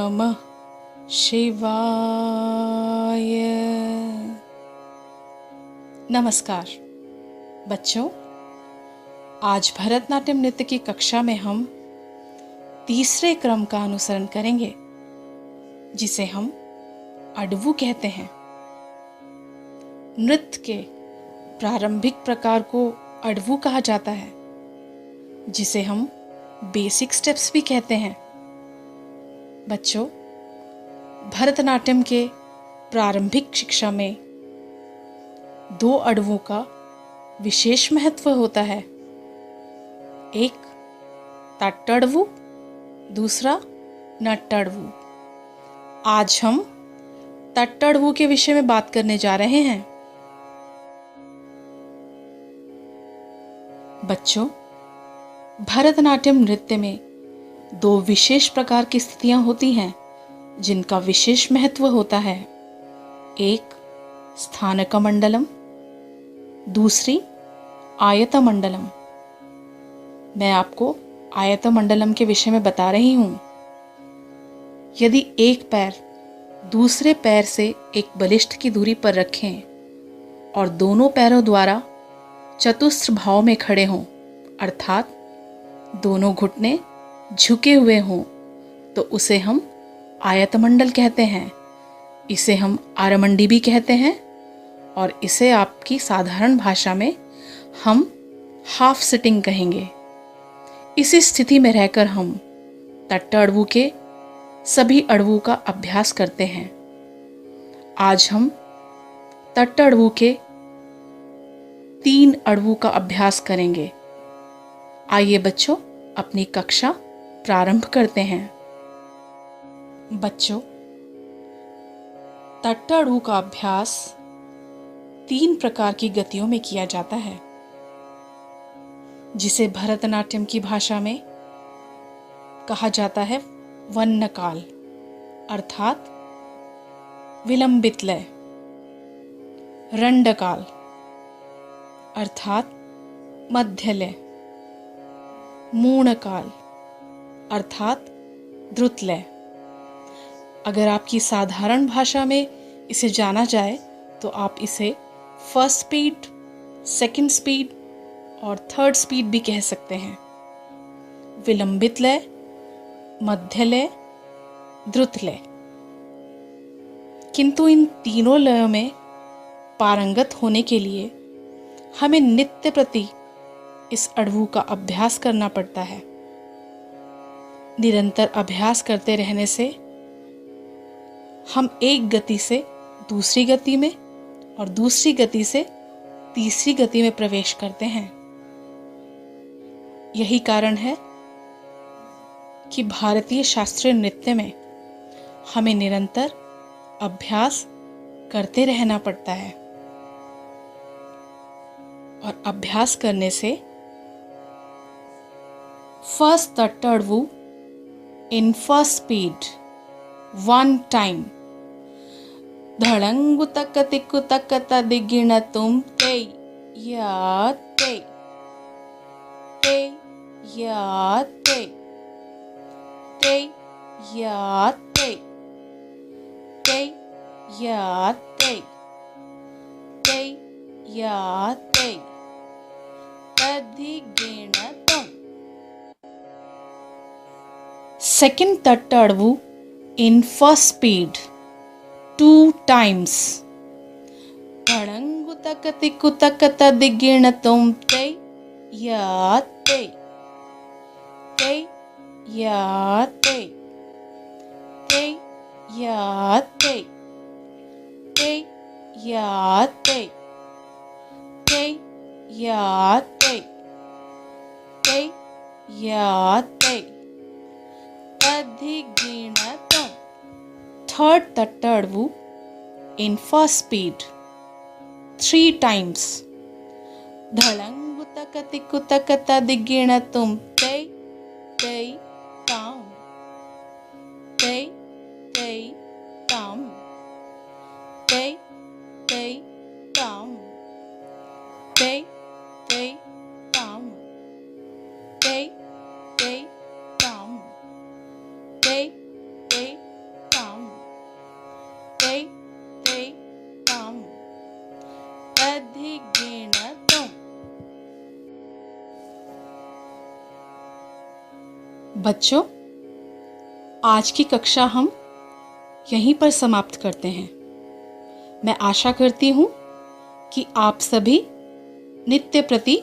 नमः शिवाय। नमस्कार बच्चों, आज भरतनाट्यम नृत्य की कक्षा में हम तीसरे क्रम का अनुसरण करेंगे, जिसे हम अडवु कहते हैं। नृत्य के प्रारंभिक प्रकार को अडवु कहा जाता है, जिसे हम बेसिक स्टेप्स भी कहते हैं। बच्चों, भरतनाट्यम के प्रारंभिक शिक्षा में दो अडवों का विशेष महत्व होता है। एक तट्टअडवु, दूसरा नट्टअडवु। आज हम तट्टअडवु के विषय में बात करने जा रहे हैं। बच्चों, भरतनाट्यम नृत्य में दो विशेष प्रकार की स्थितियां होती हैं, जिनका विशेष महत्व होता है। एक स्थानकमंडलम, दूसरी आयतमंडलम। मैं आपको आयतमंडलम के विषय में बता रही हूं। यदि एक पैर दूसरे पैर से एक बलिष्ठ की दूरी पर रखें और दोनों पैरों द्वारा चतुस्र भाव में खड़े हों, अर्थात दोनों घुटने झुके हुए हों, तो उसे हम आयतमंडल कहते हैं। इसे हम आरमंडी भी कहते हैं, और इसे आपकी साधारण भाषा में हम हाफ सिटिंग कहेंगे। इसी स्थिति में रहकर हम तट्टअडवु के सभी अडवु का अभ्यास करते हैं। आज हम तट्टअडवु के 3 अडवु का अभ्यास करेंगे। आइए बच्चों, अपनी कक्षा प्रारंभ करते हैं। बच्चों, तट्टअडवु का अभ्यास 3 प्रकार की गतियों में किया जाता है, जिसे भरतनाट्यम की भाषा में कहा जाता है वन्नकाल, अर्थात विलंबित लय, रंडकाल अर्थात मध्य लय, मूणकाल अर्थात द्रुत लय। अगर आपकी साधारण भाषा में इसे जाना जाए तो आप इसे फर्स्ट स्पीड, सेकंड स्पीड और थर्ड स्पीड भी कह सकते हैं। विलंबित लय, मध्य लय, द्रुत लय। किंतु इन तीनों लयों में पारंगत होने के लिए हमें नित्य प्रति इस अडवु का अभ्यास करना पड़ता है। निरंतर अभ्यास करते रहने से हम एक गति से दूसरी गति में और दूसरी गति से तीसरी गति में प्रवेश करते हैं। यही कारण है कि भारतीय शास्त्रीय नृत्य में हमें निरंतर अभ्यास करते रहना पड़ता है, और अभ्यास करने से first Thattadavu in first speed 1 time. धड़ंगु तक तिक्कु तक दिगिण तुम ते या ते ते या ते ते या ते ते या ते ते या ते तदिगिण तुम। Second Thattadavu in first speed 2 times. धड़ंगु तक तिक्कु तक दिगिण तुम ते या ते ते या ते ते या ते ते या ते ते या ते ते या ते तदिगिण तुम। Third Thattadavu in first speed 3 times. धड़ंगु तक तिक्कु तक दिगिण तुम ते ते ताम ते ते ताम ते ते ताम ते ते ताम ते ते ताम ते ते बच्चों, आज की कक्षा हम यहीं पर समाप्त करते हैं। मैं आशा करती हूँ कि आप सभी नित्य प्रति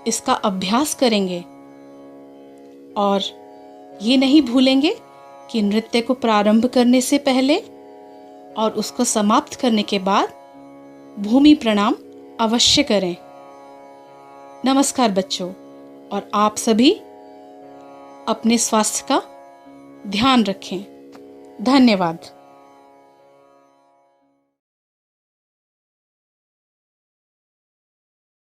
इसका अभ्यास करेंगे और ये नहीं भूलेंगे कि नृत्य को प्रारंभ करने से पहले और उसको समाप्त करने के बाद भूमि प्रणाम अवश्य करें। नमस्कार बच्चों, और आप सभी अपने स्वास्थ्य का ध्यान रखें। धन्यवाद।